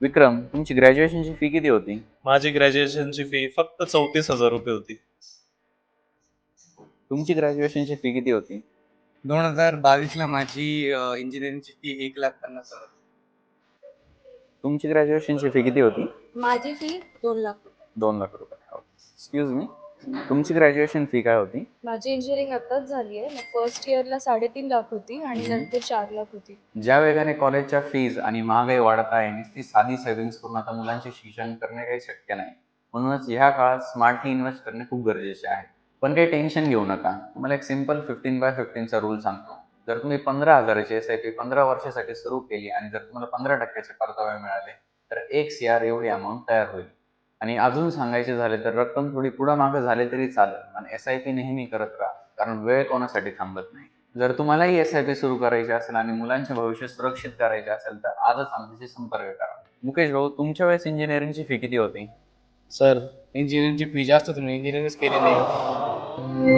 विक्रम, तुमची ग्रॅज्युएशनची फी किती होती? माझी ग्रॅज्युएशनची फी फक्त 34,000 रुपये होती. तुमची ग्रॅज्युएशनची फी किती होती? 2022ला माझी इंजिनिअरिंगची फी 1,50,000. तुमची ग्रॅज्युएशनची फी किती होती? माझी फी 2 लाख. 2 लाख रुपये. एक्सक्यूज मी, तुमची ग्रॅज्युएशन फी काय होती? माझी इंजिनिअरिंग आताच झाली आहे. फर्स्ट इयरला 3.5 लाख होती आणि नंतर 4 लाख होती. ज्या वेगाने कॉलेजच्या फीज आणि महागाई वाढत आहे, नुसती साधी सेव्हिंग्स करून आता मुलांचे शिक्षण करणे काही शक्य नाही. म्हणूनच ह्या काळात स्मार्टली इन्व्हेस्ट करणे खूप गरजेचे आहे. पण काही टेन्शन घेऊ नका. तुम्हाला एक सिंपल 15/15चा रूल सांगतो. जर तुम्ही 15,000ची SIP 15 वर्षासाठी सुरू केली आणि जर तुम्हाला 15% परतावे मिळाले तर 1 CR एवढी अमाऊंट तयार होईल. आणि अजून सांगायचे झाले तर रक्कम थोडी पुढं मागं झाली तरी चालेल, आणि SIP नेहमी करत राहा, कारण वेळ कोणासाठी थांबत नाही. जर तुम्हालाही SIP सुरू करायची असेल आणि मुलांचे भविष्य सुरक्षित करायचे असेल तर आजच आमच्याशी संपर्क करा. मुकेश भाऊ, तुमच्या वेळेस इंजिनिअरिंगची फी किती होती? सर, इंजिनिअरिंगची फी जास्त होती, इंजिनिअरिंगच केली नाही.